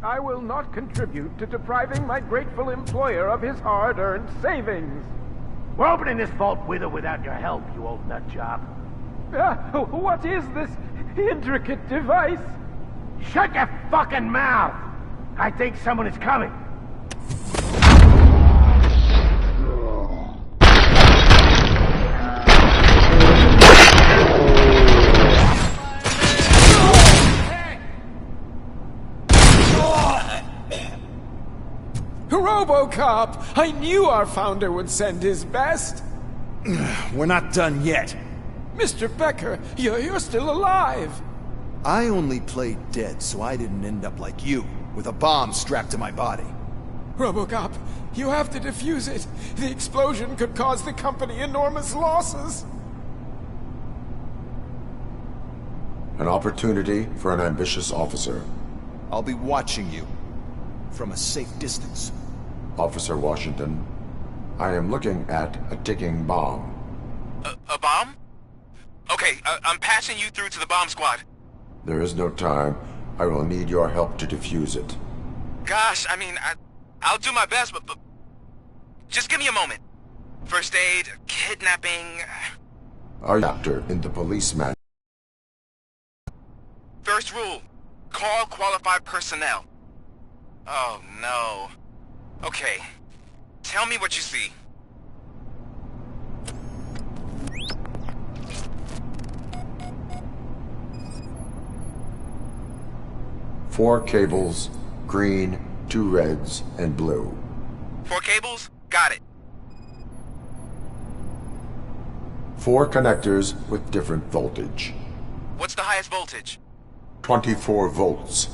I will not contribute to depriving my grateful employer of his hard-earned savings. We're opening this vault with or without your help, you old nut job. What is this intricate device? Shut your fucking mouth! I think someone is coming. RoboCop! I knew our founder would send his best! We're not done yet. Mr. Becker, you're still alive! I only played dead so I didn't end up like you, with a bomb strapped to my body. RoboCop, you have to defuse it. The explosion could cause the company enormous losses. An opportunity for an ambitious officer. I'll be watching you, from a safe distance. Officer Washington, I am looking at a ticking bomb. A bomb? Okay, I'm passing you through to the bomb squad. There is no time. I will need your help to defuse it. Gosh, I mean, I'll do my best, but just give me a moment. First aid, kidnapping... Our chapter in the police manual. First rule, call qualified personnel. Oh, no. Okay, tell me what you see. Four cables, green, 2 reds, and blue. 4 cables? Got it. 4 connectors with different voltage. What's the highest voltage? 24 volts.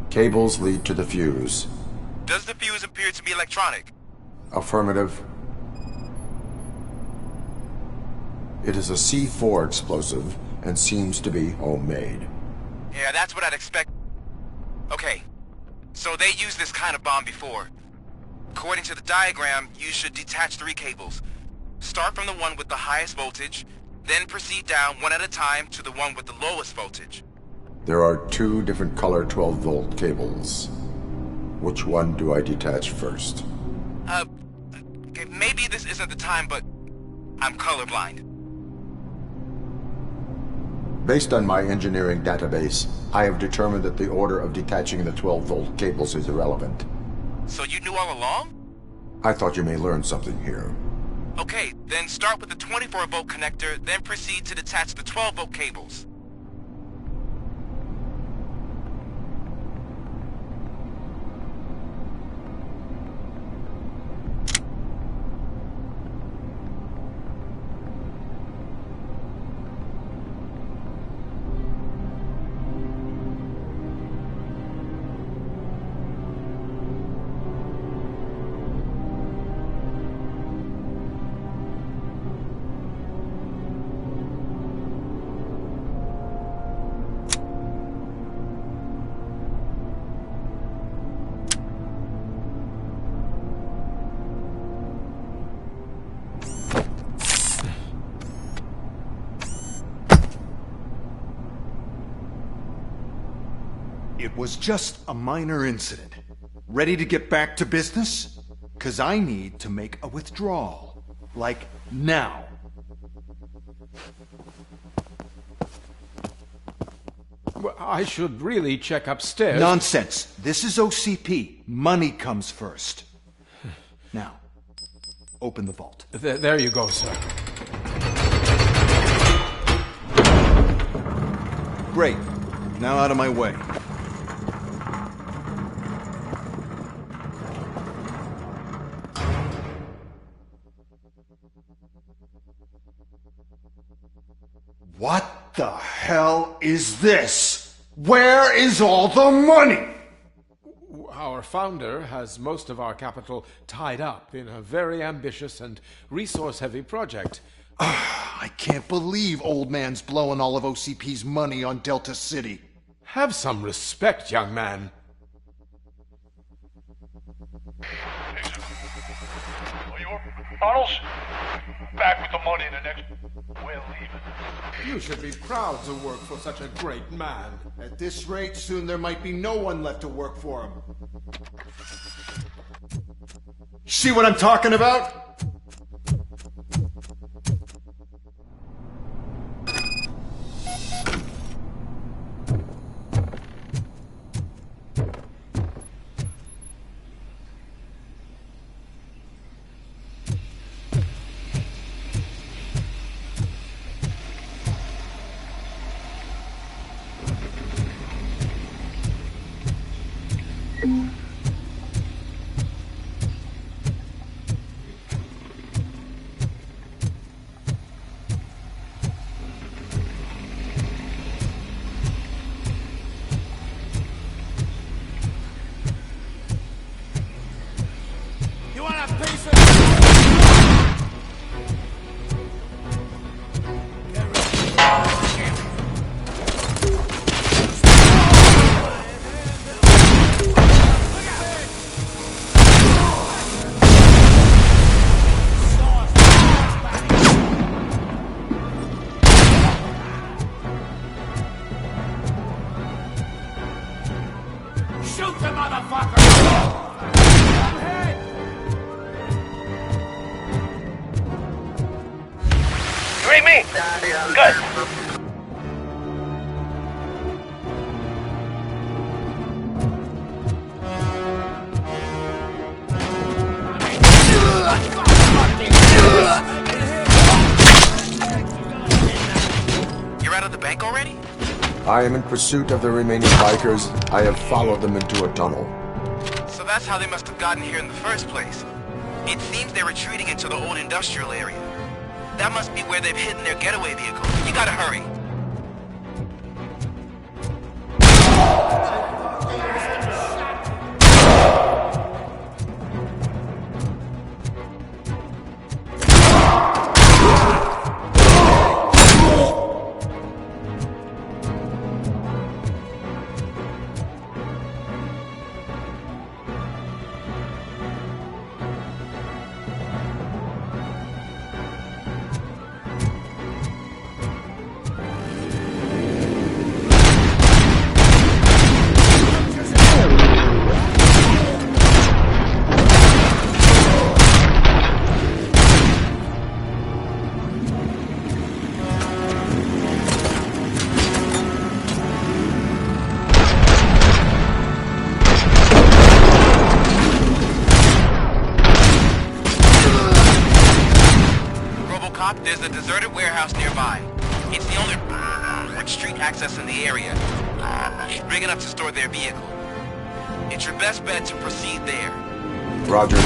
Cables lead to the fuse. Does the fuse appear to be electronic? Affirmative. It is a C4 explosive and seems to be homemade. Yeah, that's what I'd expect. Okay, so they used this kind of bomb before. According to the diagram, you should detach 3 cables. Start from the one with the highest voltage, then proceed down one at a time to the one with the lowest voltage. There are 2 different color 12-volt cables. Which one do I detach first? Okay, maybe this isn't the time, but I'm colorblind. Based on my engineering database, I have determined that the order of detaching the 12-volt cables is irrelevant. So you knew all along? I thought you may learn something here. Okay, then start with the 24-volt connector, then proceed to detach the 12-volt cables. It was just a minor incident. Ready to get back to business? 'Cause I need to make a withdrawal. Like, now. Well, I should really check upstairs. Nonsense. This is OCP. Money comes first. Now, open the vault. There you go, sir. Great. Now out of my way. What the hell is this? Where is all the money? Our founder has most of our capital tied up in a very ambitious and resource-heavy project. I can't believe old man's blowing all of OCP's money on Delta City. Have some respect, young man. Bottles? back with the money in the next... We're leaving. You should be proud to work for such a great man. At this rate, soon there might be no one left to work for him. See what I'm talking about? Shoot the motherfucker! You read me? Good. You're out of the bank already? I am in pursuit of the remaining bikers. I have followed them into a tunnel. So that's how they must have gotten here in the first place. It seems they're retreating into the old industrial area. That must be where they've hidden their getaway vehicle. You gotta hurry. There's a deserted warehouse nearby. It's the only with street access in the area. Big enough to store their vehicle. It's your best bet to proceed there. Roger.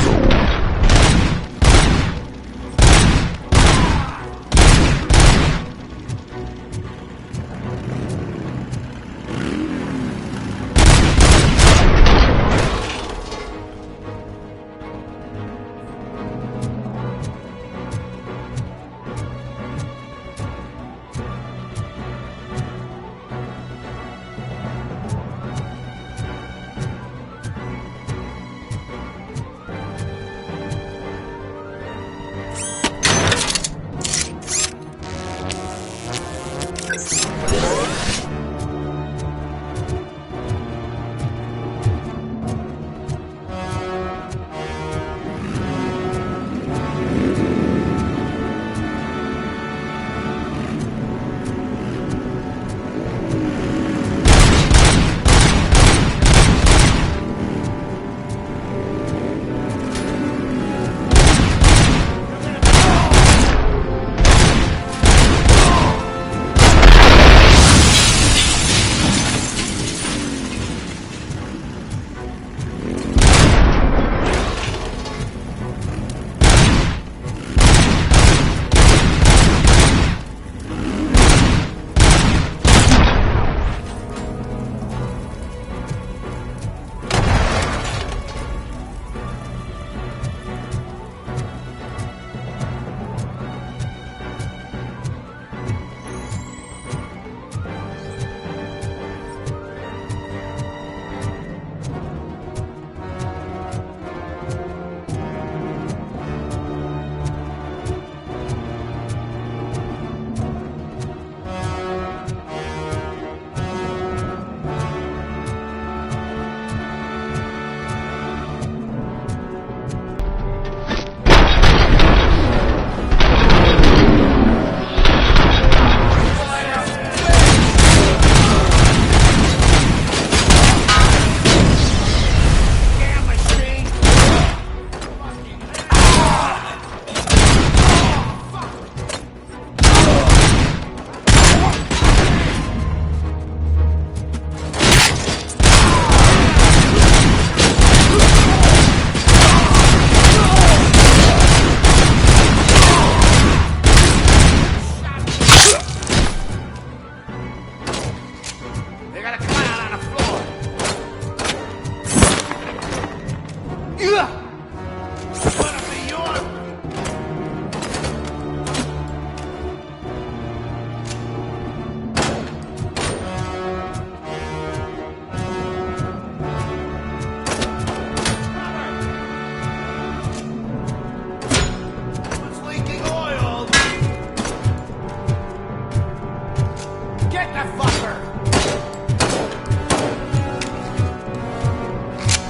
Get the fucker!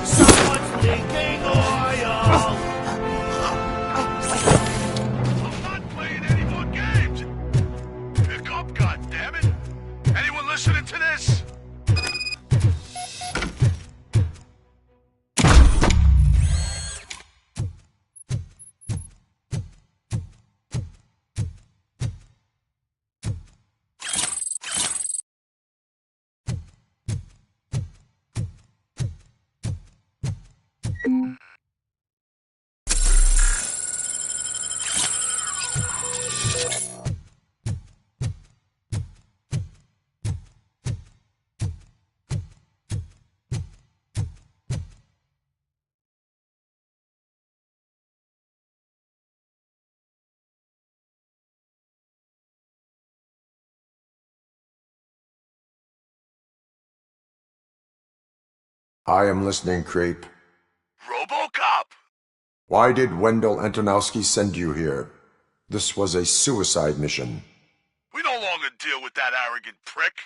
Someone's leaking oil! I'm not playing any more games! Pick up, goddammit! Anyone listening to this? I am listening, Creep. RoboCop! Why did Wendell Antonowski send you here? This was a suicide mission. We no longer deal with that arrogant prick.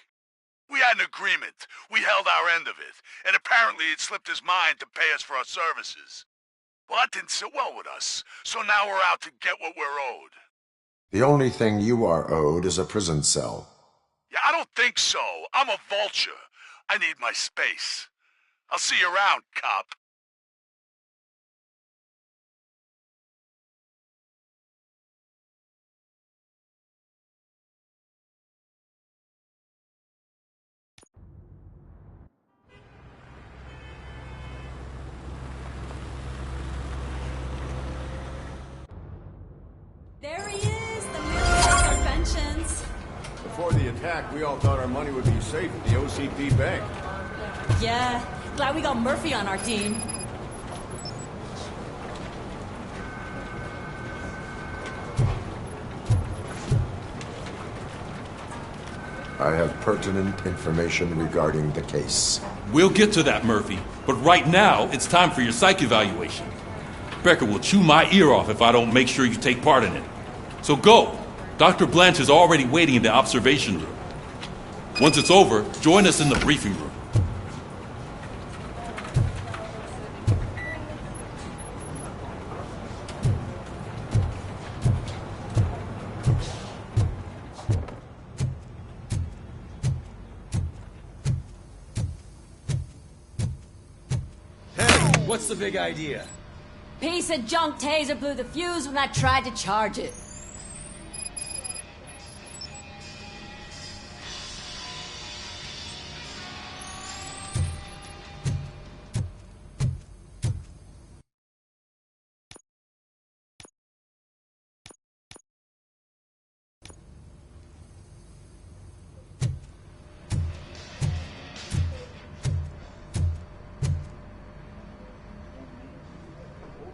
We had an agreement. We held our end of it, and apparently it slipped his mind to pay us for our services. Well, that didn't sit well with us, so now we're out to get what we're owed. The only thing you are owed is a prison cell. Yeah, I don't think so. I'm a vulture. I need my space. I'll see you around, cop. There he is, the Minister of Pensions. Before the attack, we all thought our money would be safe at the OCP bank. Yeah, glad we got Murphy on our team. I have pertinent information regarding the case. We'll get to that, Murphy. But right now, it's time for your psych evaluation. Becker will chew my ear off if I don't make sure you take part in it. So go. Dr. Blanche is already waiting in the observation room. Once it's over, join us in the briefing room. Hey, what's the big idea? Piece of junk taser blew the fuse when I tried to charge it.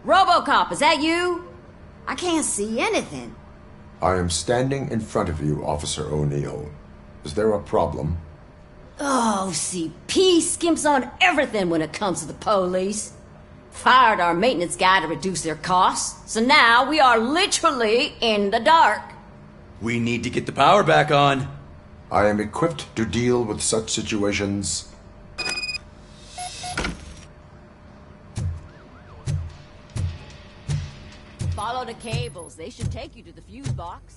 RoboCop, is that you? I can't see anything. I am standing in front of you, Officer O'Neill. Is there a problem? Oh, CP skimps on everything when it comes to the police. Fired our maintenance guy to reduce their costs, so now we are literally in the dark. We need to get the power back on. I am equipped to deal with such situations. Follow the cables. They should take you to the fuse box.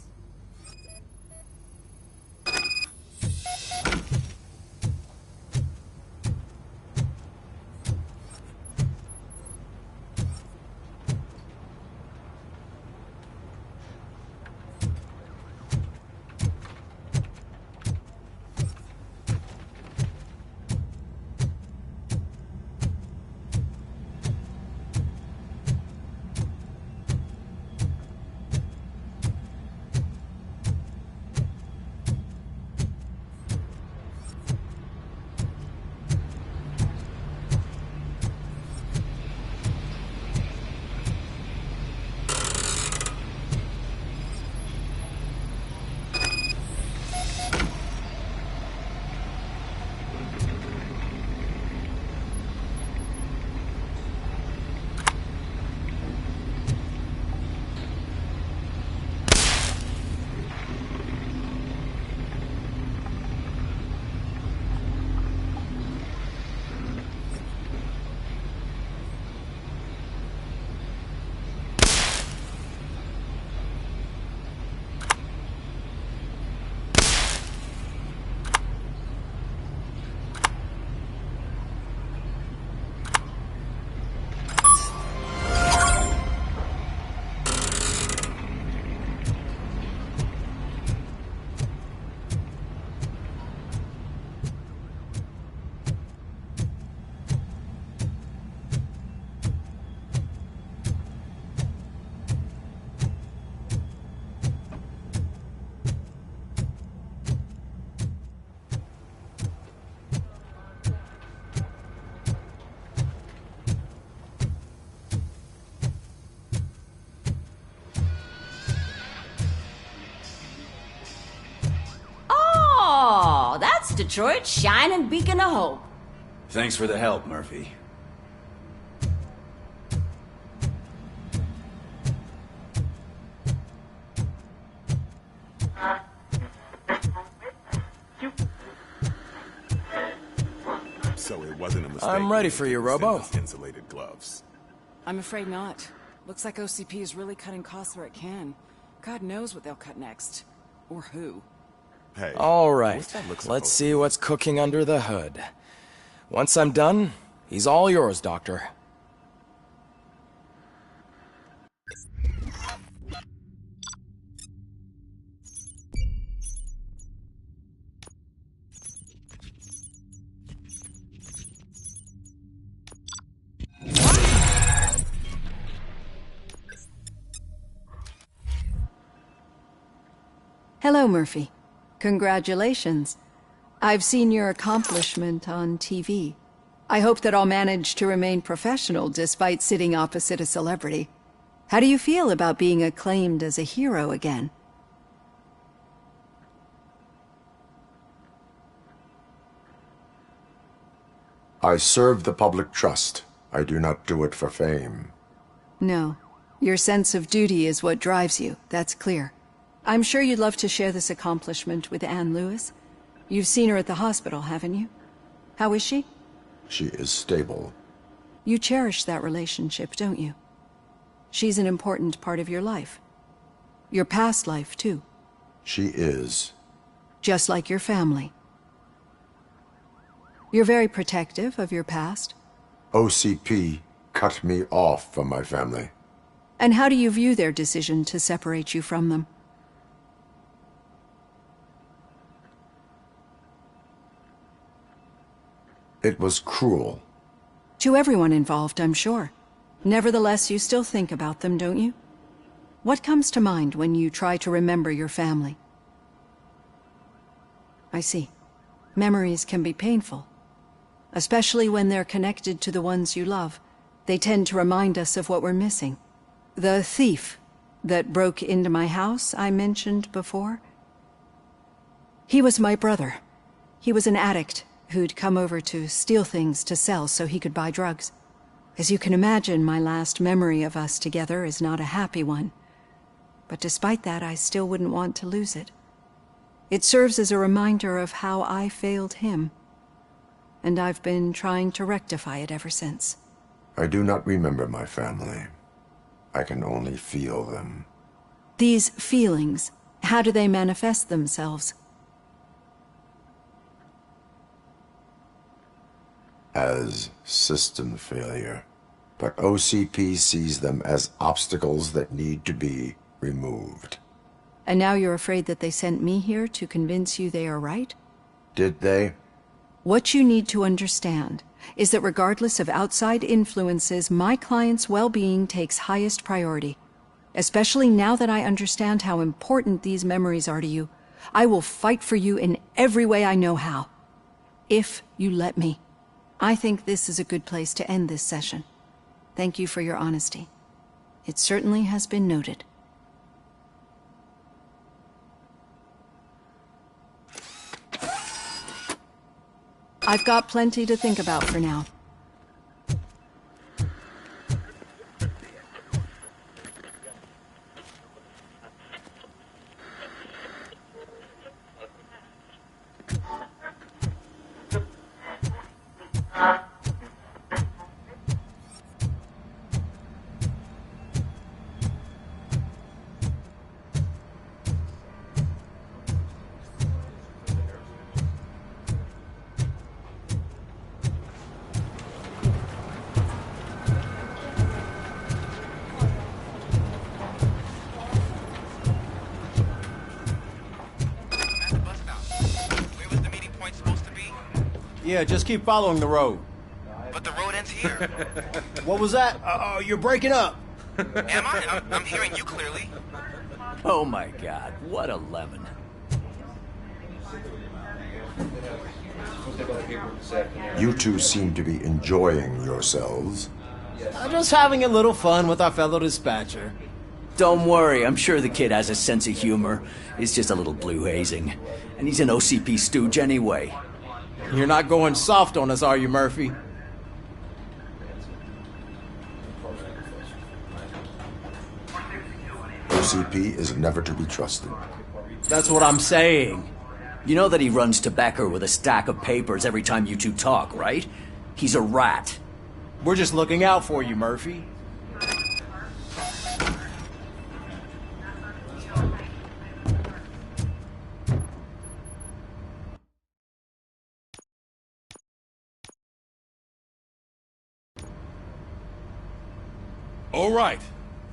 Detroit's shining beacon of hope. Thanks for the help, Murphy. So it wasn't a mistake. I'm ready for you, Robo. Insulated gloves. I'm afraid not. Looks like OCP is really cutting costs where it can. God knows what they'll cut next. Or who. Hey. All right, let's see what's cooking under the hood. Once I'm done, he's all yours, Doctor. Hello, Murphy. Congratulations. I've seen your accomplishment on TV. I hope that I'll manage to remain professional despite sitting opposite a celebrity. How do you feel about being acclaimed as a hero again? I serve the public trust. I do not do it for fame. No. Your sense of duty is what drives you, that's clear. I'm sure you'd love to share this accomplishment with Anne Lewis. You've seen her at the hospital, haven't you? How is she? She is stable. You cherish that relationship, don't you? She's an important part of your life. Your past life, too. She is. Just like your family. You're very protective of your past. OCP cut me off from my family. And how do you view their decision to separate you from them? It was cruel. To everyone involved, I'm sure. Nevertheless, you still think about them, don't you? What comes to mind when you try to remember your family? I see. Memories can be painful. Especially when they're connected to the ones you love. They tend to remind us of what we're missing. The thief that broke into my house I mentioned before? He was my brother. He was an addict who'd come over to steal things to sell so he could buy drugs. As you can imagine, my last memory of us together is not a happy one. But despite that, I still wouldn't want to lose it. It serves as a reminder of how I failed him. And I've been trying to rectify it ever since. I do not remember my family. I can only feel them. These feelings, how do they manifest themselves? As system failure. But OCP sees them as obstacles that need to be removed. And now you're afraid that they sent me here to convince you they are right? Did they? What you need to understand is that regardless of outside influences, my client's well-being takes highest priority. Especially now that I understand how important these memories are to you. I will fight for you in every way I know how. If you let me. I think this is a good place to end this session. Thank you for your honesty. It certainly has been noted. I've got plenty to think about for now. Yeah, just keep following the road. But the road ends here. What was that? Oh, you're breaking up. Am I? I'm hearing you clearly. Oh my god, what a lemon. You two seem to be enjoying yourselves. I'm just having a little fun with our fellow dispatcher. Don't worry, I'm sure the kid has a sense of humor. He's just a little blue hazing. And he's an OCP stooge anyway. You're not going soft on us, are you, Murphy? OCP is never to be trusted. That's what I'm saying. You know that he runs to Becker with a stack of papers every time you two talk, right? He's a rat. We're just looking out for you, Murphy. All right.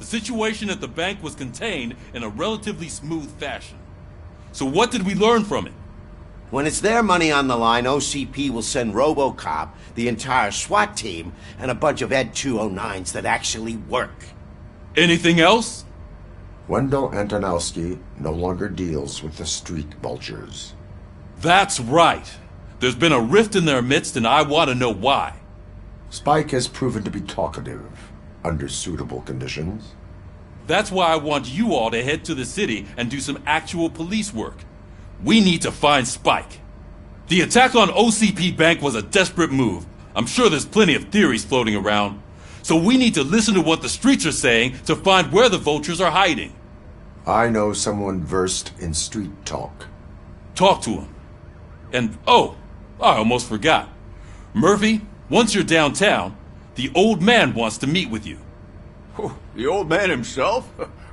The situation at the bank was contained in a relatively smooth fashion. So what did we learn from it? When it's their money on the line, OCP will send RoboCop, the entire SWAT team, and a bunch of Ed 209s that actually work. Anything else? Wendell Antonowski no longer deals with the street vultures. That's right. There's been a rift in their midst, and I want to know why. Spike has proven to be talkative, under suitable conditions. That's why I want you all to head to the city and do some actual police work. We need to find Spike. The attack on OCP Bank was a desperate move. I'm sure there's plenty of theories floating around. So we need to listen to what the streets are saying to find where the vultures are hiding. I know someone versed in street talk. Talk to him. And, oh, I almost forgot. Murphy, once you're downtown, the old man wants to meet with you. Oh, the old man himself?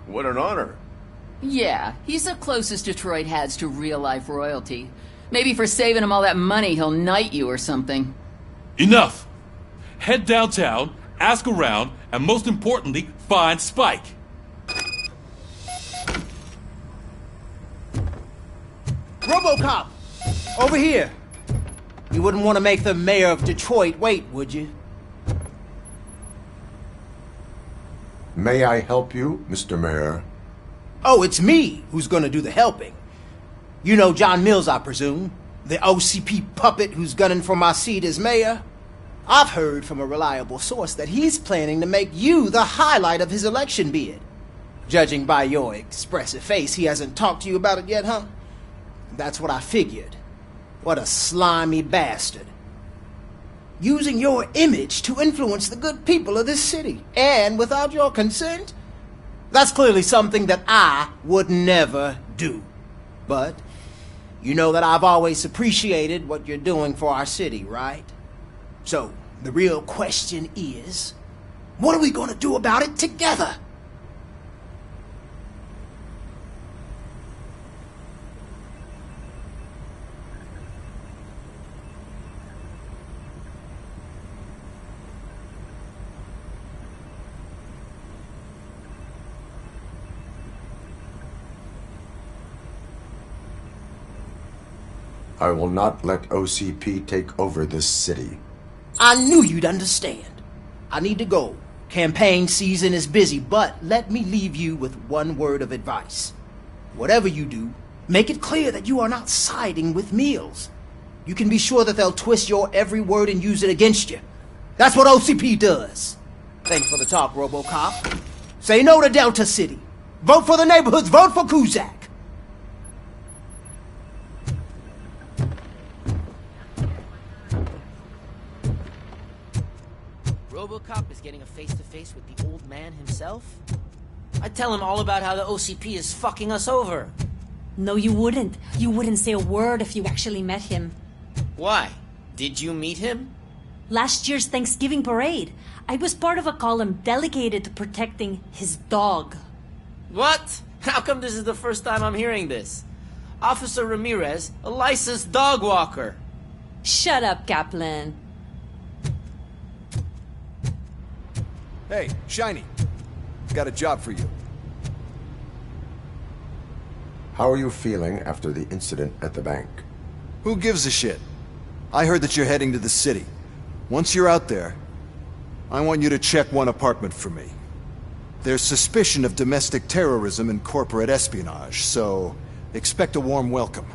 What an honor. Yeah, he's the closest Detroit has to real-life royalty. Maybe for saving him all that money, he'll knight you or something. Enough! Head downtown, ask around, and most importantly, find Spike. RoboCop! Over here! You wouldn't want to make the mayor of Detroit wait, would you? May I help you, Mr. Mayor? Oh, it's me who's gonna do the helping. You know John Mills, I presume? The OCP puppet who's gunning for my seat as mayor? I've heard from a reliable source that he's planning to make you the highlight of his election bid. Judging by your expressive face, he hasn't talked to you about it yet, huh? That's what I figured. What a slimy bastard. Using your image to influence the good people of this city, and without your consent? That's clearly something that I would never do. But you know that I've always appreciated what you're doing for our city, right? So, the real question is, what are we going to do about it together? I will not let OCP take over this city. I knew you'd understand. I need to go. Campaign season is busy, but let me leave you with one word of advice. Whatever you do, make it clear that you are not siding with Mills. You can be sure that they'll twist your every word and use it against you. That's what OCP does. Thanks for the talk, RoboCop. Say no to Delta City. Vote for the neighborhoods. Vote for Kuzak. RoboCop is getting a face-to-face with the old man himself? I'd tell him all about how the OCP is fucking us over. No, you wouldn't. You wouldn't say a word if you actually met him. Why? Did you meet him? Last year's Thanksgiving parade, I was part of a column delegated to protecting his dog. What? How come this is the first time I'm hearing this? Officer Ramirez, a licensed dog walker. Shut up, Kaplan. Hey, Shiny. Got a job for you. How are you feeling after the incident at the bank? Who gives a shit? I heard that you're heading to the city. Once you're out there, I want you to check one apartment for me. There's suspicion of domestic terrorism and corporate espionage, so expect a warm welcome.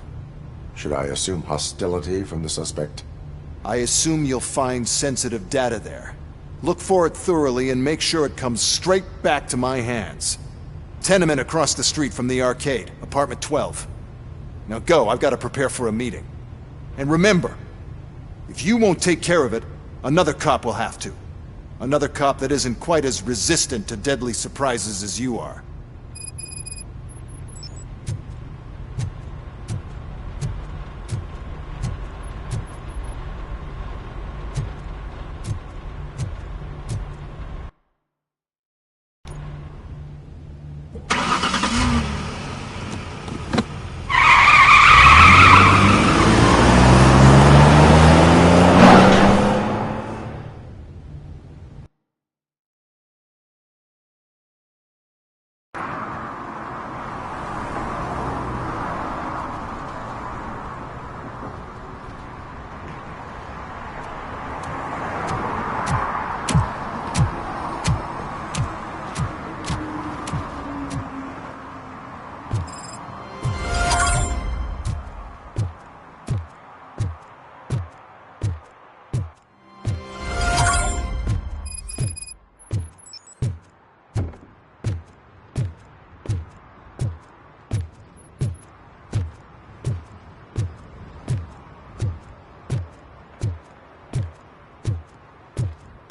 Should I assume hostility from the suspect? I assume you'll find sensitive data there. Look for it thoroughly and make sure it comes straight back to my hands. Tenement across the street from the arcade, apartment 12. Now go, I've got to prepare for a meeting. And remember, If you won't take care of it, another cop will have to. Another cop that isn't quite as resistant to deadly surprises as you are.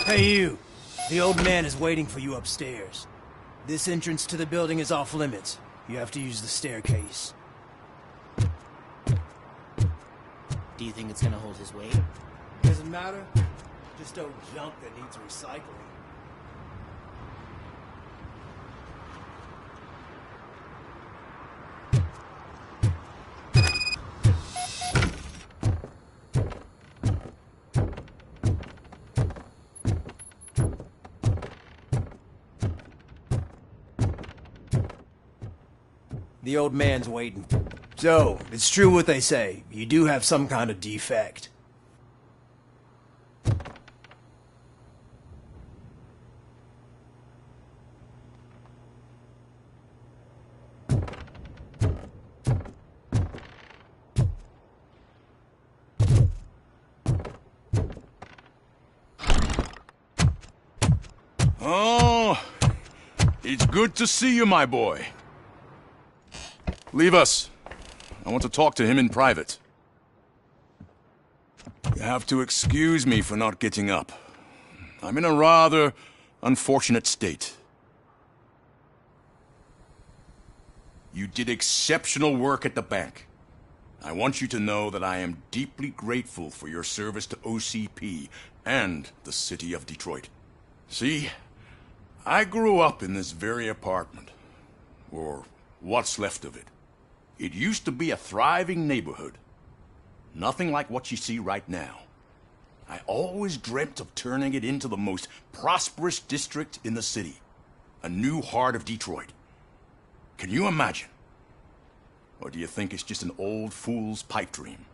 Hey you, the old man is waiting for you upstairs. This entrance to the building is off limits. You have to use the staircase. Do you think it's gonna hold his weight? Doesn't matter. Just old junk that needs recycling. The old man's waiting. So, it's true what they say. You do have some kind of defect. Oh, it's good to see you, my boy. Leave us. I want to talk to him in private. You have to excuse me for not getting up. I'm in a rather unfortunate state. You did exceptional work at the bank. I want you to know that I am deeply grateful for your service to OCP and the city of Detroit. See, I grew up in this very apartment, or what's left of it. It used to be a thriving neighborhood. Nothing like what you see right now. I always dreamt of turning it into the most prosperous district in the city. A new heart of Detroit. Can you imagine? Or do you think it's just an old fool's pipe dream?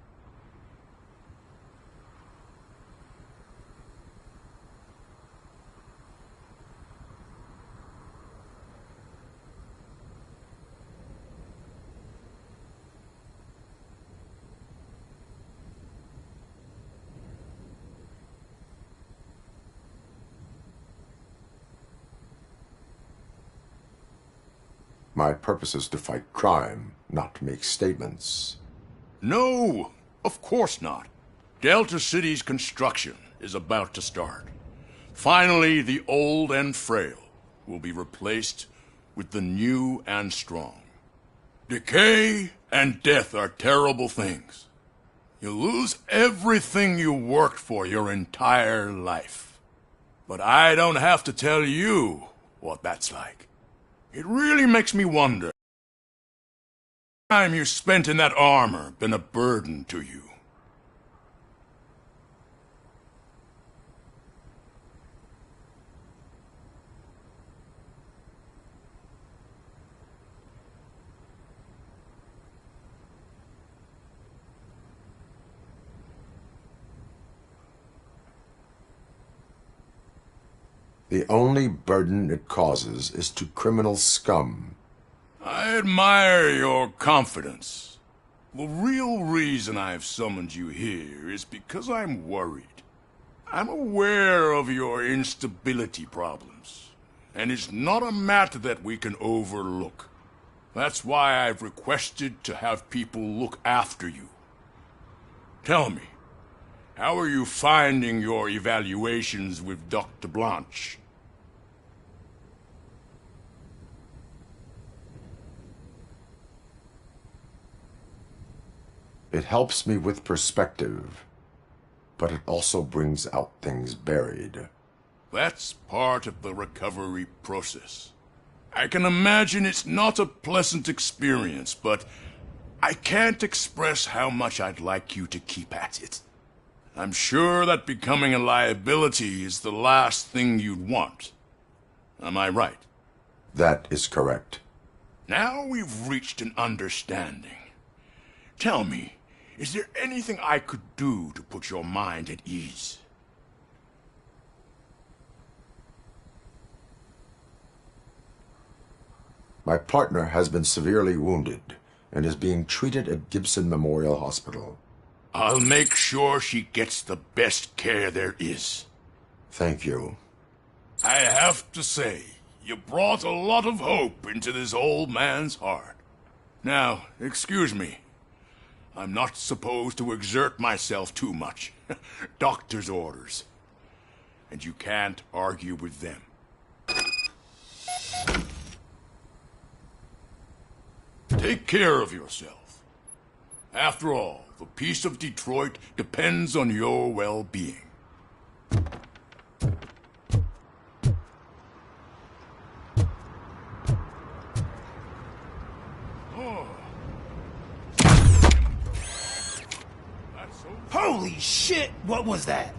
My purpose is to fight crime, not to make statements. No, of course not. Delta City's construction is about to start. Finally, the old and frail will be replaced with the new and strong. Decay and death are terrible things. You lose everything you worked for your entire life. But I don't have to tell you what that's like. It really makes me wonder. The time you spent in that armor been a burden to you? The only burden it causes is to criminal scum. I admire your confidence. The real reason I've summoned you here is because I'm worried. I'm aware of your instability problems, and it's not a matter that we can overlook. That's why I've requested to have people look after you. Tell me, How are you finding your evaluations with Dr. Blanche? It helps me with perspective, but it also brings out things buried. That's part of the recovery process. I can imagine it's not a pleasant experience, but I can't express how much I'd like you to keep at it. I'm sure that becoming a liability is the last thing you'd want. Am I right? That is correct. Now we've reached an understanding. Tell me, is there anything I could do to put your mind at ease? My partner has been severely wounded and is being treated at Gibson Memorial Hospital. I'll make sure she gets the best care there is. Thank you. I have to say, you brought a lot of hope into this old man's heart. Now, excuse me. I'm not supposed to exert myself too much. Doctor's orders. And you can't argue with them. Take care of yourself. After all, the peace of Detroit depends on your well-being. Holy shit! What was that?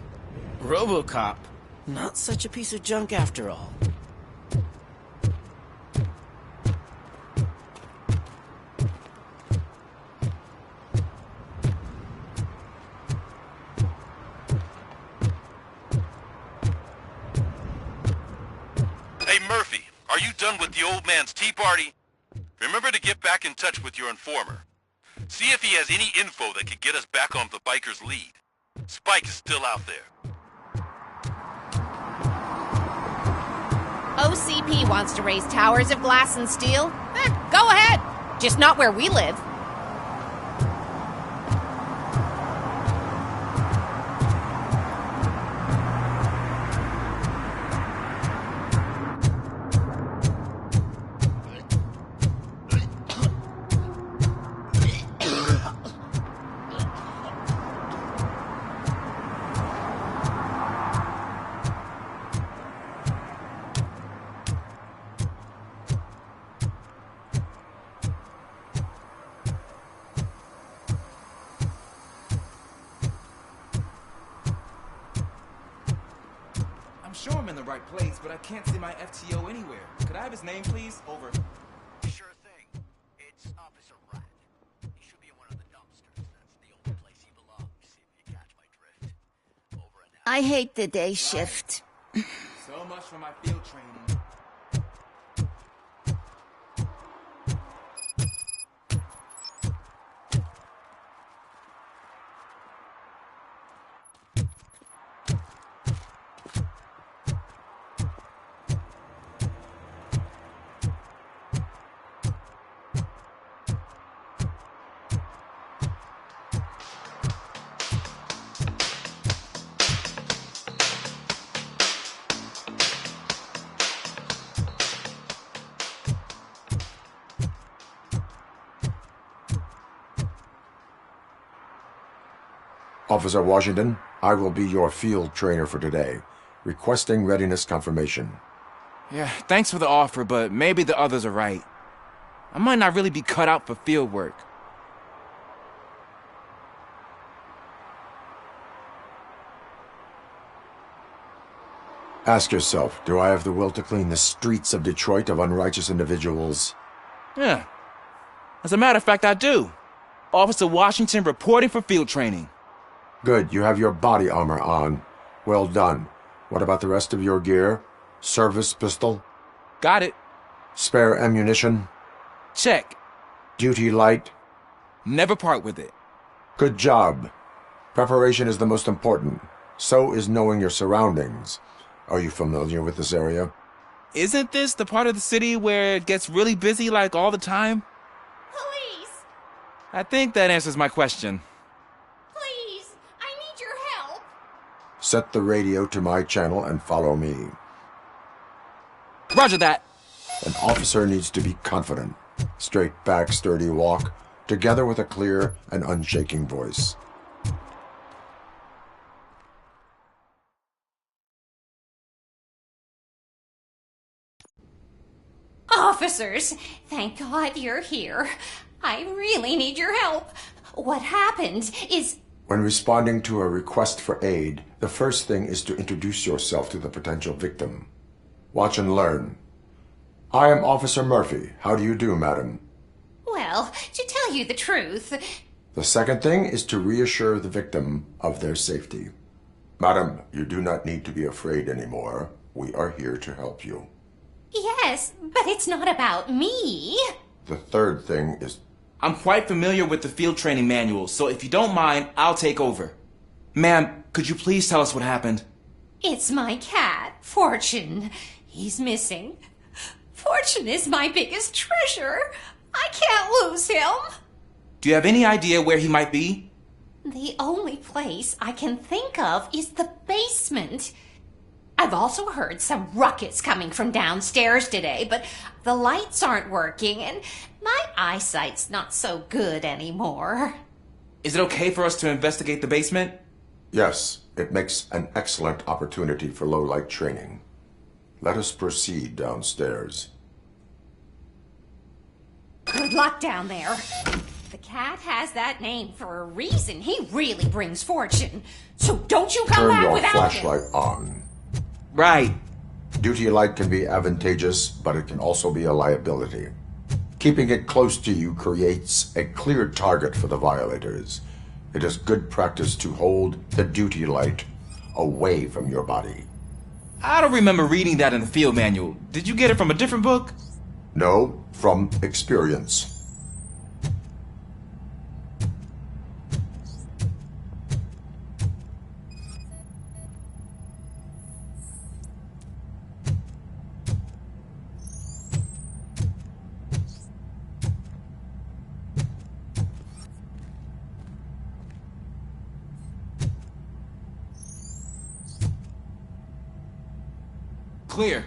RoboCop. Not such a piece of junk after all. Hey, Murphy, are you done with the old man's tea party? Remember to get back in touch with your informer. See if he has any info that could get us back on the biker's lead. Spike is still out there. OCP wants to raise towers of glass and steel? Go ahead. Just not where we live. Sure I'm in the right place, but I can't see my FTO anywhere. Could I have his name, please? Over. Sure thing. It's Officer Rat. He should be in one of the dumpsters. That's the only place he belongs, if you catch my drift. Over and out. I hate the day shift. So much for my field training. Officer Washington, I will be your field trainer for today. Requesting readiness confirmation. Yeah, thanks for the offer, but maybe the others are right. I might not really be cut out for field work. Ask yourself, do I have the will to clean the streets of Detroit of unrighteous individuals? Yeah. As a matter of fact, I do. Officer Washington reporting for field training. Good, you have your body armor on. Well done. What about the rest of your gear? Service pistol? Got it. Spare ammunition? Check. Duty light? Never part with it. Good job. Preparation is the most important. So is knowing your surroundings. Are you familiar with this area? Isn't this the part of the city where it gets really busy like all the time? Police! I think that answers my question. Please! I need your help! Set the radio to my channel and follow me. Roger that. An officer needs to be confident. Straight back, sturdy walk, together with a clear and unshaking voice. Officers, thank God you're here. I really need your help. What happened is... When responding to a request for aid, the first thing is to introduce yourself to the potential victim. Watch and learn. I am Officer Murphy. How do you do, madam? Well, to tell you the truth... The second thing is to reassure the victim of their safety. Madam, you do not need to be afraid anymore. We are here to help you. Yes, but it's not about me. The third thing is... I'm quite familiar with the field training manual, so if you don't mind, I'll take over. Ma'am, could you please tell us what happened? It's my cat, Fortune. He's missing. Fortune is my biggest treasure. I can't lose him. Do you have any idea where he might be? The only place I can think of is the basement. I've also heard some ruckus coming from downstairs today, but the lights aren't working and my eyesight's not so good anymore. Is it okay for us to investigate the basement? Yes, it makes an excellent opportunity for low-light training. Let us proceed downstairs. Good luck down there. The cat has that name for a reason. He really brings fortune. So don't you come back without him. Turn your flashlight on. Right. Duty light can be advantageous, but it can also be a liability. Keeping it close to you creates a clear target for the violators. It is good practice to hold the duty light away from your body. I don't remember reading that in the field manual. Did you get it from a different book? No, from experience. Clear.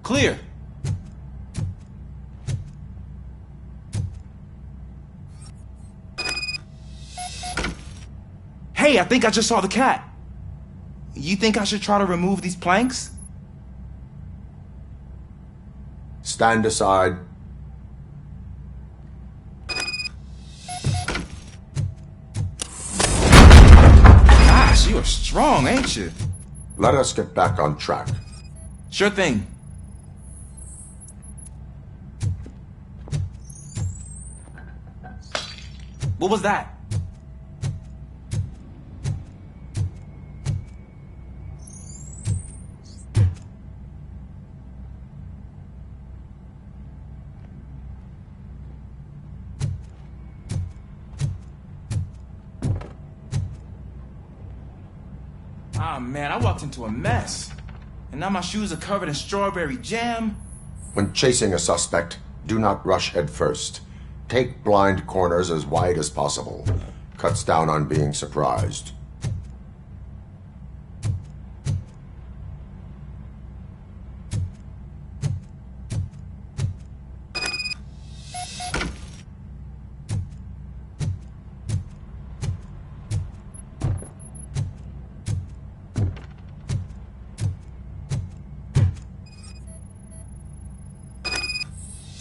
Clear. Hey, I think I just saw the cat. You think I should try to remove these planks? Stand aside. Gosh, you are strong, ain't you? Let us get back on track. Sure thing. What was that? Ah, man, I walked into a mess. And now my shoes are covered in strawberry jam. When chasing a suspect, do not rush head first. Take blind corners as wide as possible. Cuts down on being surprised.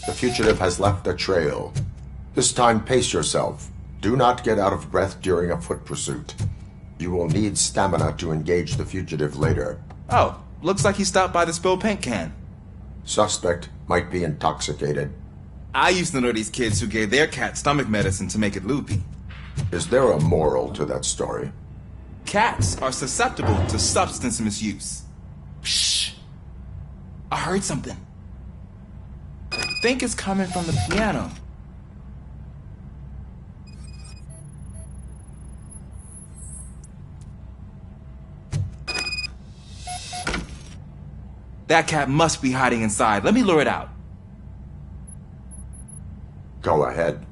The fugitive has left a trail. This time, pace yourself. Do not get out of breath during a foot pursuit. You will need stamina to engage the fugitive later. Oh, looks like he stopped by the spilled paint can. Suspect might be intoxicated. I used to know these kids who gave their cat stomach medicine to make it loopy. Is there a moral to that story? Cats are susceptible to substance misuse. Shh. I heard something. I think it's coming from the piano. That cat must be hiding inside. Let me lure it out. Go ahead.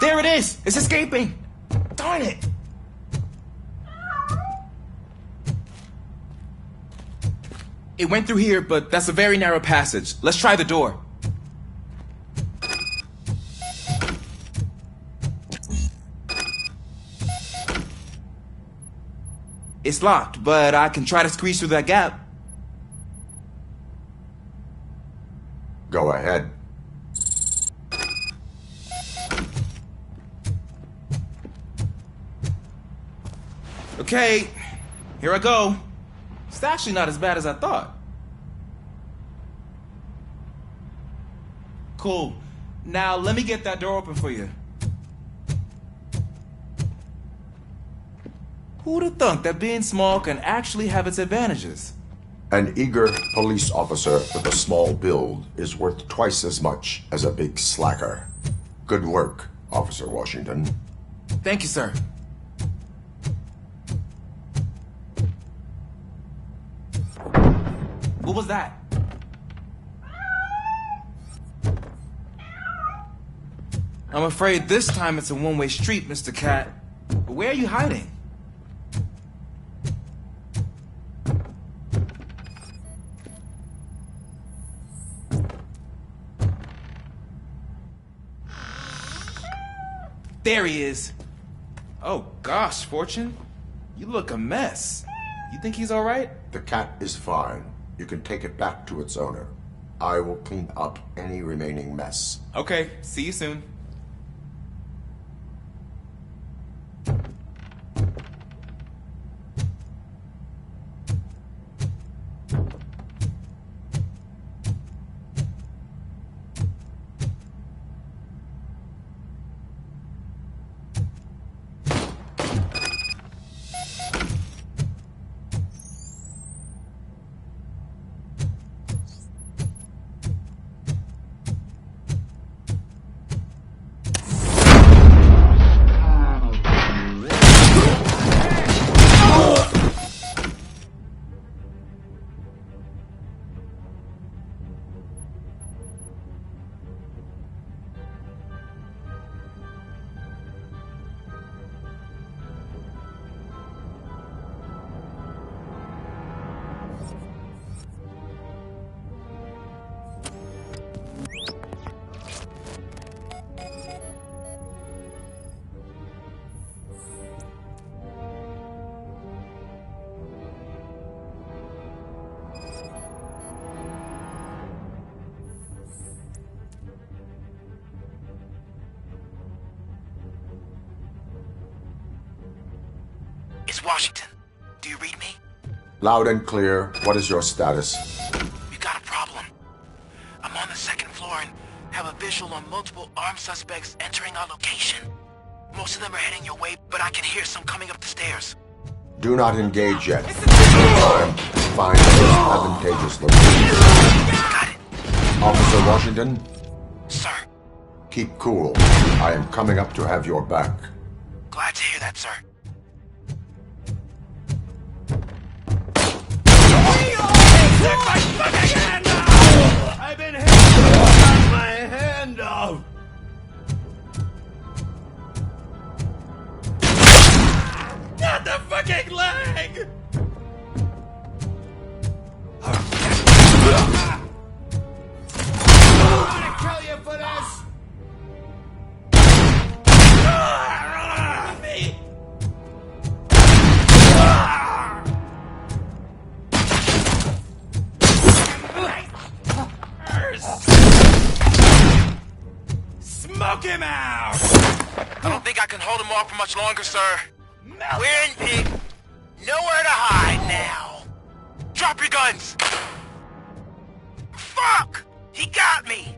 There it is! It's escaping! Darn it! It went through here, but that's a very narrow passage. Let's try the door. It's locked, but I can try to squeeze through that gap. Go ahead. Okay, here I go. It's actually not as bad as I thought. Cool. Now let me get that door open for you. Who'd have thunk that being small can actually have its advantages? An eager police officer with a small build is worth twice as much as a big slacker. Good work, Officer Washington. Thank you, sir. What was that? I'm afraid this time it's a one-way street, Mr. Cat. But where are you hiding? There he is. Oh gosh, Fortune. You look a mess. You think he's all right? The cat is fine. You can take it back to its owner. I will clean up any remaining mess. Okay, see you soon. It's Washington. Do you read me? Loud and clear. What is your status? We got a problem. I'm on the second floor and have a visual on multiple armed suspects entering our location. Most of them are heading your way, but I can hear some coming up the stairs. Do not engage yet. Find the most advantageous location. Got it. Officer Washington? Sir. Keep cool. I am coming up to have your back. Glad to hear that, sir. Take my fucking hand off! I've been hit! Cut my hand off! Not the fucking leg! I'm gonna kill you for this! Me! Smoke him out! I don't think I can hold him off for much longer, sir. We're in big. Nowhere to hide now. Drop your guns! Fuck! He got me!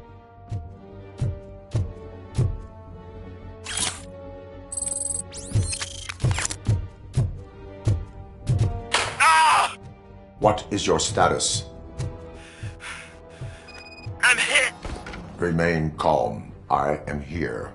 Ah! What is your status? I'm hit. Remain calm. I am here.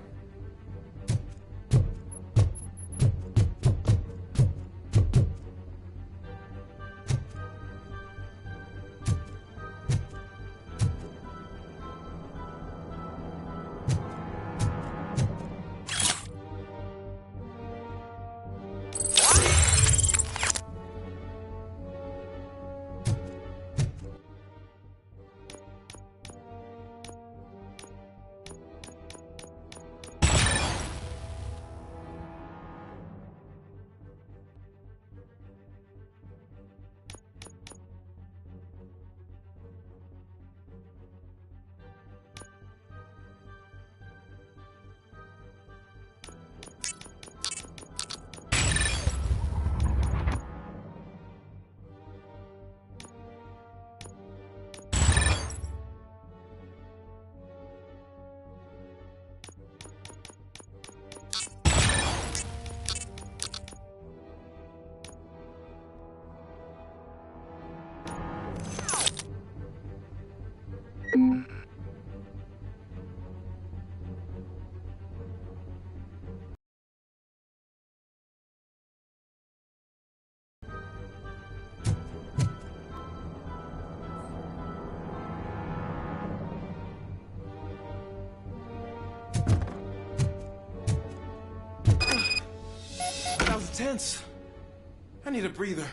tense. I need a breather.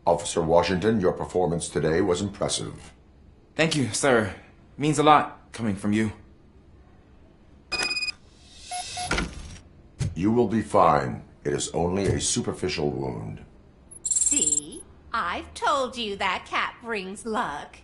Officer Washington, your performance today was impressive. Thank you, sir. Means a lot coming from you. You will be fine. It is only a superficial wound. See? I've told you that cat brings luck.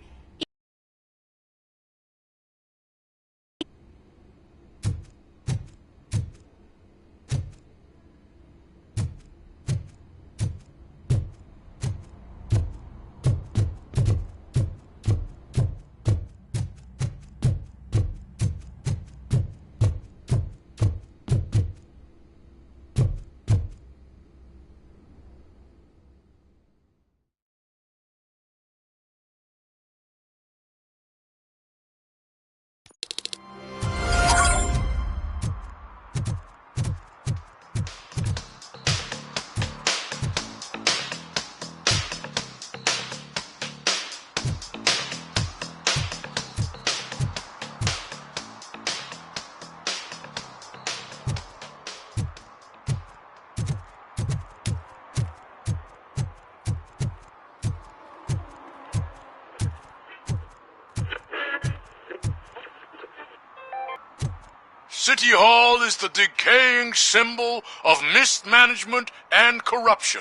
City Hall is the decaying symbol of mismanagement and corruption.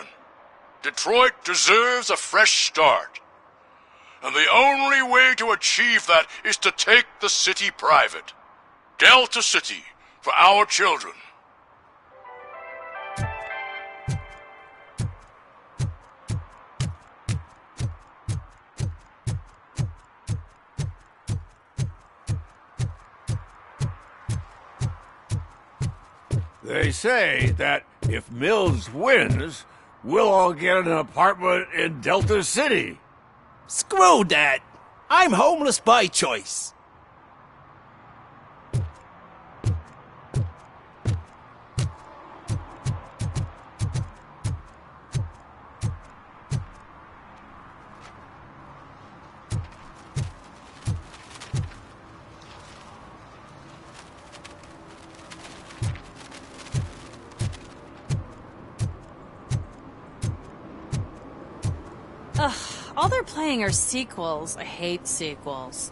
Detroit deserves a fresh start. And the only way to achieve that is to take the city private. Delta City, for our children. They say that if Mills wins, we'll all get an apartment in Delta City. Screw that! I'm homeless by choice. Ugh, all they're playing are sequels. I hate sequels.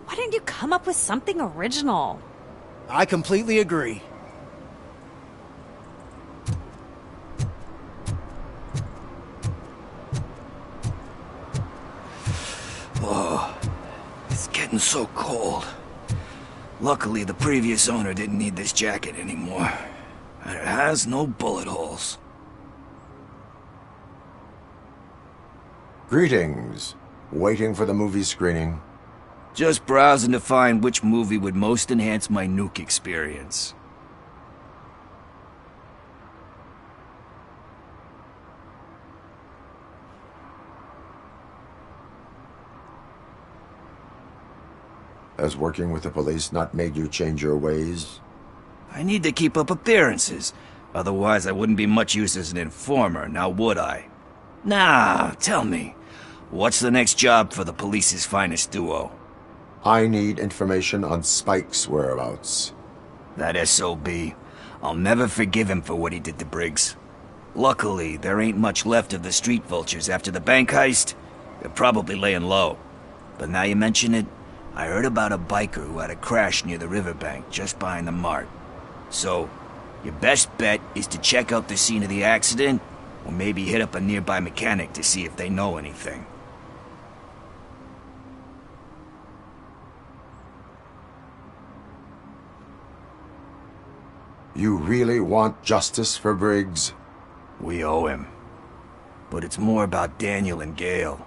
Why didn't you come up with something original? I completely agree. Oh, it's getting so cold. Luckily, the previous owner didn't need this jacket anymore. And it has no bullet holes. Greetings. Waiting for the movie screening. Just browsing to find which movie would most enhance my nuke experience. Has working with the police not made you change your ways? I need to keep up appearances. Otherwise, I wouldn't be much use as an informer, now would I? Nah, tell me. What's the next job for the police's finest duo? I need information on Spike's whereabouts. That SOB. I'll never forgive him for what he did to Briggs. Luckily, there ain't much left of the street vultures after the bank heist. They're probably laying low. But now you mention it, I heard about a biker who had a crash near the riverbank just behind the mart. So, your best bet is to check out the scene of the accident, or maybe hit up a nearby mechanic to see if they know anything. You really want justice for Briggs? We owe him. But it's more about Daniel and Gale.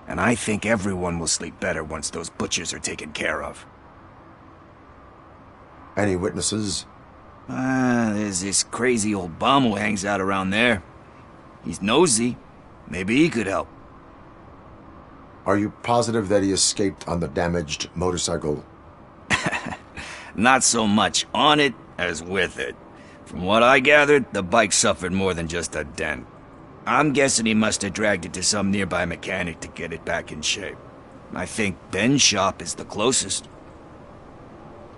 And I think everyone will sleep better once those butchers are taken care of. Any witnesses? There's this crazy old bum who hangs out around there. He's nosy. Maybe he could help. Are you positive that he escaped on the damaged motorcycle? Not so much on it as with it. From what I gathered, the bike suffered more than just a dent. I'm guessing he must have dragged it to some nearby mechanic to get it back in shape. I think Ben's shop is the closest.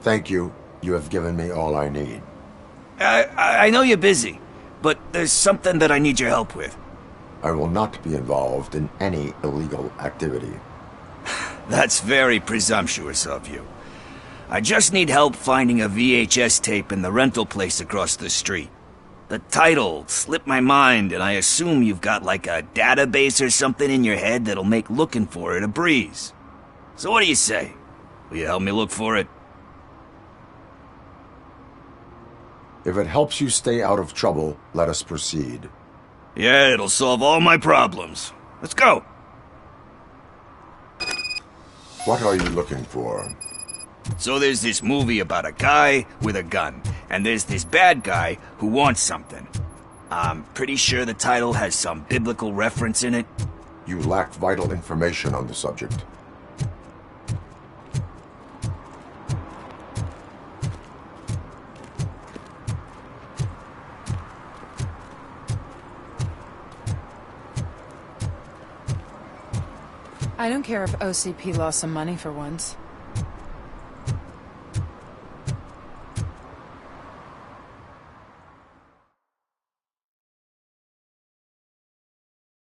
Thank you. You have given me all I need. I know you're busy, but there's something that I need your help with. I will not be involved in any illegal activity. That's very presumptuous of you. I just need help finding a VHS tape in the rental place across the street. The title slipped my mind, and I assume you've got like a database or something in your head that'll make looking for it a breeze. So what do you say? Will you help me look for it? If it helps you stay out of trouble, let us proceed. Yeah, it'll solve all my problems. Let's go. What are you looking for? So there's this movie about a guy with a gun, and there's this bad guy who wants something. I'm pretty sure the title has some biblical reference in it. You lack vital information on the subject. I don't care if OCP lost some money for once.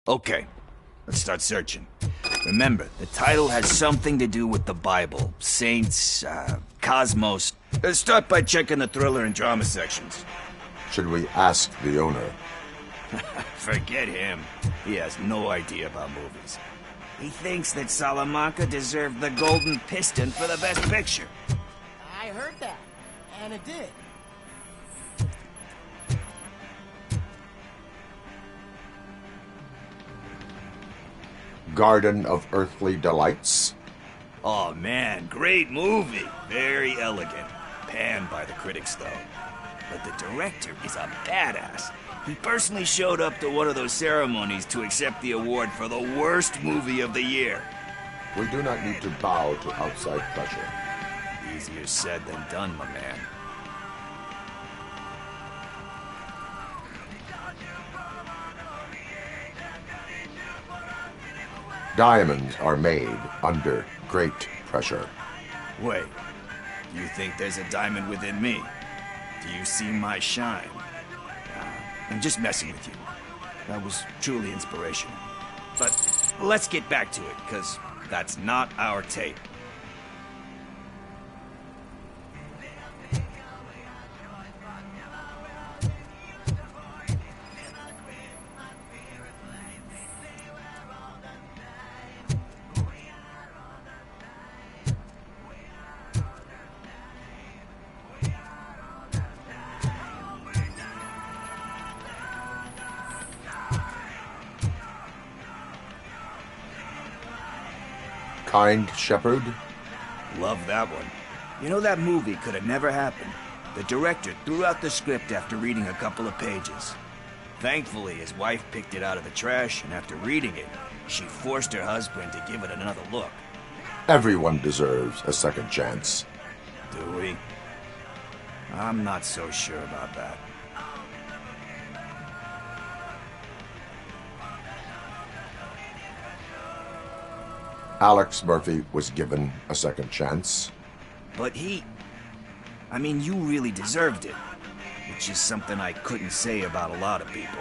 Okay, let's start searching. Remember, the title has something to do with the Bible, saints, cosmos. Let's start by checking the thriller and drama sections. Should we ask the owner? Forget him. He has no idea about movies. He thinks that Salamanca deserved the Golden Piston for the Best Picture. I heard that, and it did. Garden of Earthly Delights? Oh man, great movie. Very elegant. Panned by the critics though. But the director is a badass. He personally showed up to one of those ceremonies to accept the award for the worst movie of the year. We do not need to bow to outside pressure. Easier said than done, my man. Diamonds are made under great pressure. Wait, you think there's a diamond within me? Do you see my shine? I'm just messing with you. That was truly inspirational. But let's get back to it, because that's not our tape. Kind Shepherd? Love that one. You know, that movie could have never happened. The director threw out the script after reading a couple of pages. Thankfully, his wife picked it out of the trash, and after reading it, she forced her husband to give it another look. Everyone deserves a second chance. Do we? I'm not so sure about that. Alex Murphy was given a second chance. But I mean, you really deserved it. Which is something I couldn't say about a lot of people.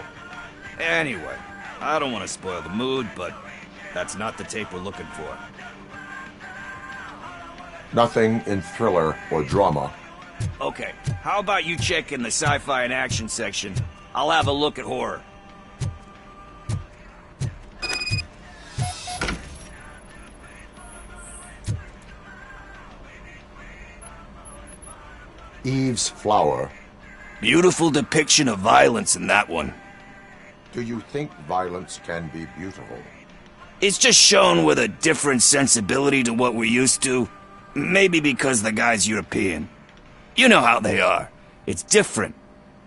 Anyway, I don't want to spoil the mood, but that's not the tape we're looking for. Nothing in thriller or drama. Okay, how about you check in the sci-fi and action section? I'll have a look at horror. Eve's Flower. Beautiful depiction of violence in that one. Do you think violence can be beautiful? It's just shown with a different sensibility to what we're used to. Maybe because the guy's European. You know how they are. It's different.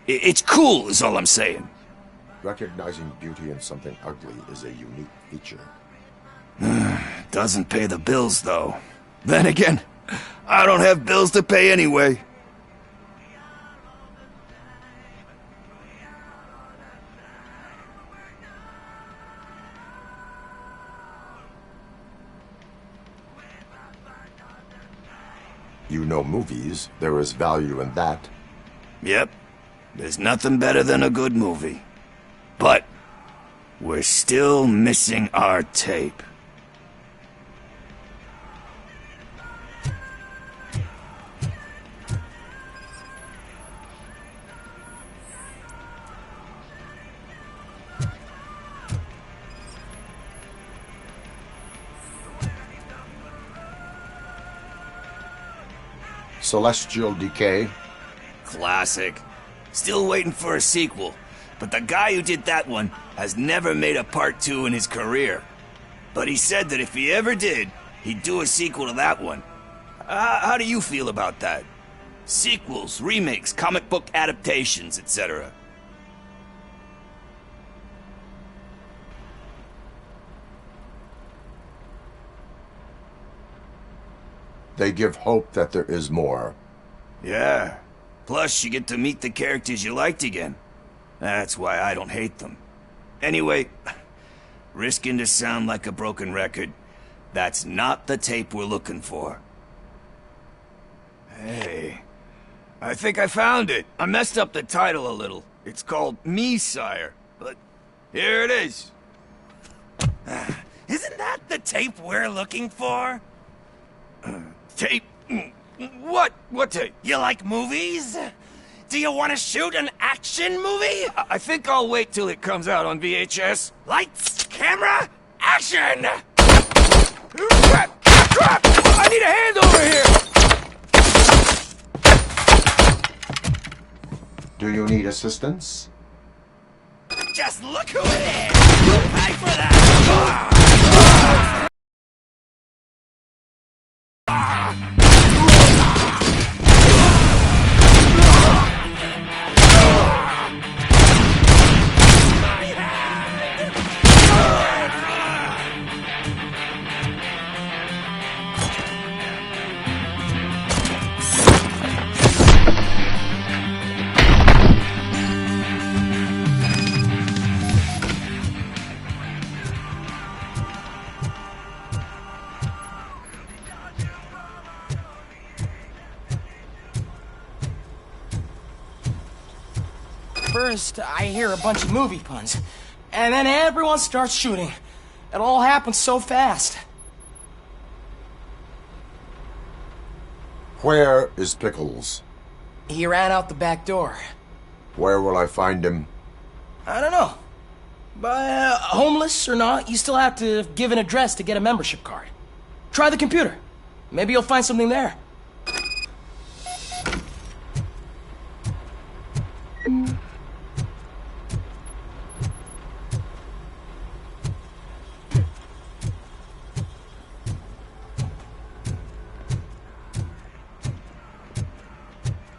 It's cool, is all I'm saying. Recognizing beauty in something ugly is a unique feature. Doesn't pay the bills, though. Then again, I don't have bills to pay anyway. You know movies. There is value in that. Yep. There's nothing better than a good movie. But we're still missing our tape. Celestial Decay. Classic. Still waiting for a sequel, but the guy who did that one has never made a part 2 in his career. But he said that if he ever did, he'd do a sequel to that one. How do you feel about that? Sequels, remakes, comic book adaptations, etc. They give hope that there is more. Yeah. Plus, you get to meet the characters you liked again. That's why I don't hate them. Anyway, risking to sound like a broken record, that's not the tape we're looking for. Hey, I think I found it. I messed up the title a little. It's called Me, Sire, but here it is. Isn't that the tape we're looking for? Tape? What? What tape? You like movies? Do you want to shoot an action movie? I think I'll wait till it comes out on VHS. Lights, camera, action! Crap! Crap! I need a hand over here! Do you need assistance? Just look who it is! You'll pay for that! First, I hear a bunch of movie puns, and then everyone starts shooting. It all happens so fast. Where is Pickles? He ran out the back door. Where will I find him? I don't know. But homeless or not, you still have to give an address to get a membership card. Try the computer. Maybe you'll find something there.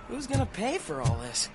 Who's gonna pay for all this?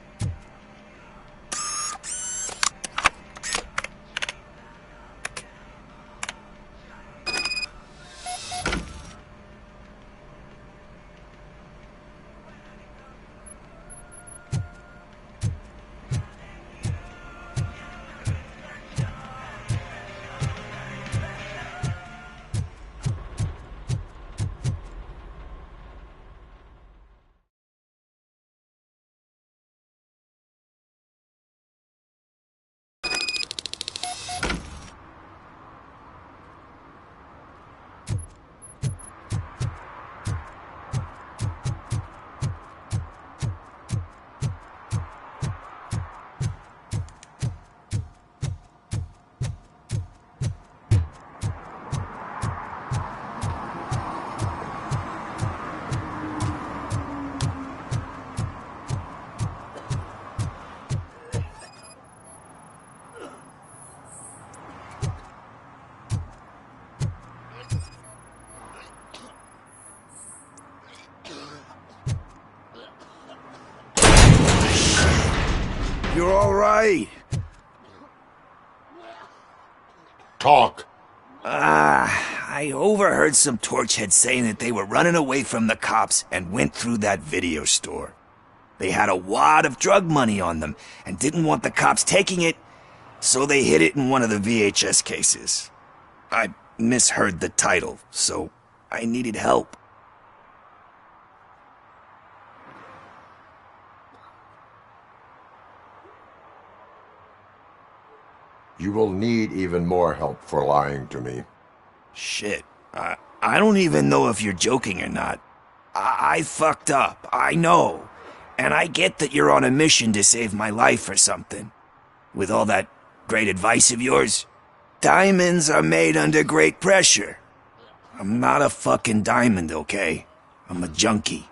You're all right. Talk. I overheard some torchheads saying that they were running away from the cops and went through that video store. They had a wad of drug money on them and didn't want the cops taking it, so they hid it in one of the VHS cases. I misheard the title, so I needed help. You will need even more help for lying to me. Shit, I don't even know if you're joking or not. I fucked up, I know. And I get that you're on a mission to save my life or something. With all that great advice of yours, diamonds are made under great pressure. I'm not a fucking diamond, okay? I'm a junkie.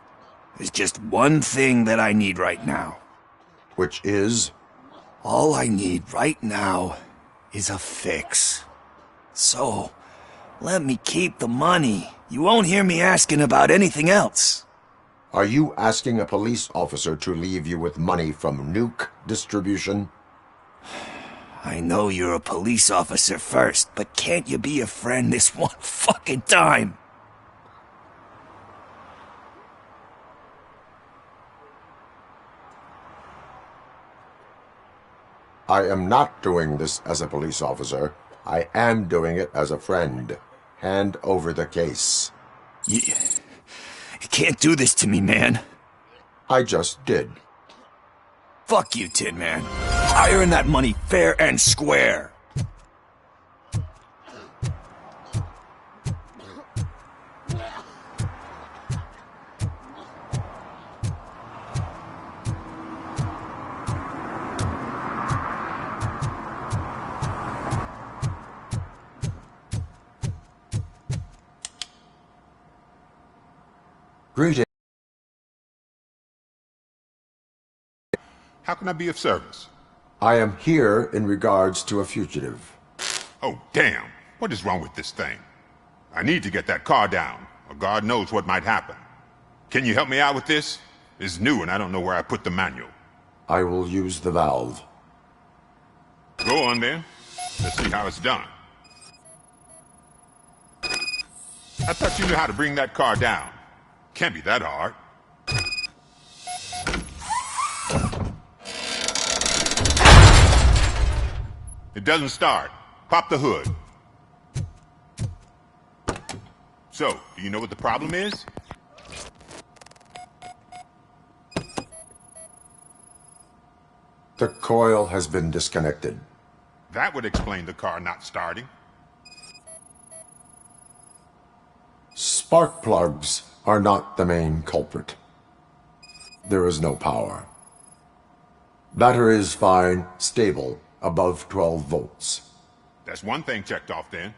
There's just one thing that I need right now. Which is? All I need right now is a fix. So, let me keep the money. You won't hear me asking about anything else. Are you asking a police officer to leave you with money from nuke distribution? I know you're a police officer first, but can't you be a friend this one fucking time? I am not doing this as a police officer. I am doing it as a friend. Hand over the case. You can't do this to me, man. I just did. Fuck you, Tin Man. I earn that money fair and square. Greetings. How can I be of service? I am here in regards to a fugitive. Oh, damn. What is wrong with this thing? I need to get that car down, or God knows what might happen. Can you help me out with this? It's new and I don't know where I put the manual. I will use the valve. Go on then. Let's see how it's done. I thought you knew how to bring that car down. Can't be that hard. It doesn't start. Pop the hood. So, do you know what the problem is? The coil has been disconnected. That would explain the car not starting. Spark plugs are not the main culprit. There is no power. Battery is fine, stable, above 12 volts. That's one thing checked off then.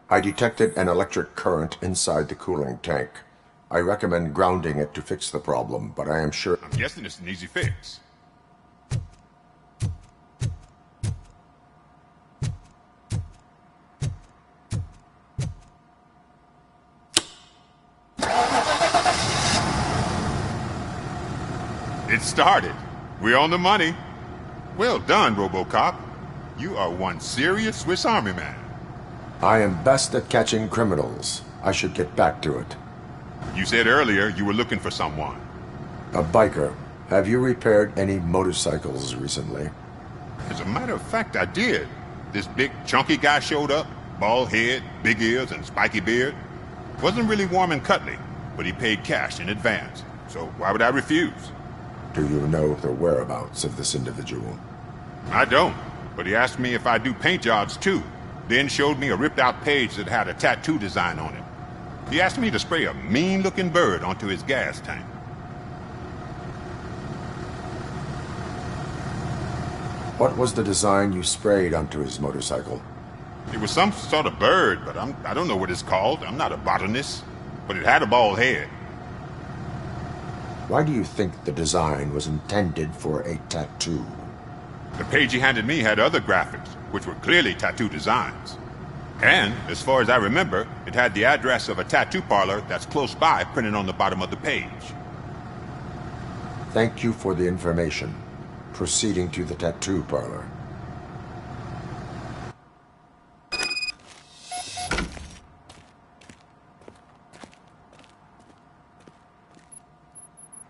I detected an electric current inside the cooling tank. I recommend grounding it to fix the problem, but I am sure... I'm guessing it's an easy fix. It started. We're on the money. Well done, RoboCop. You are one serious Swiss Army man. I am best at catching criminals. I should get back to it. You said earlier you were looking for someone. A biker. Have you repaired any motorcycles recently? As a matter of fact, I did. This big, chunky guy showed up. Bald head, big ears, and spiky beard. Wasn't really warm and cuddly, but he paid cash in advance. So why would I refuse? Do you know the whereabouts of this individual? I don't, but he asked me if I do paint jobs too, then showed me a ripped-out page that had a tattoo design on it. He asked me to spray a mean-looking bird onto his gas tank. What was the design you sprayed onto his motorcycle? It was some sort of bird, but I don't know what it's called. I'm not a botanist, but it had a bald head. Why do you think the design was intended for a tattoo? The page he handed me had other graphics, which were clearly tattoo designs. And, as far as I remember, it had the address of a tattoo parlor that's close by printed on the bottom of the page. Thank you for the information. proceeding to the tattoo parlor.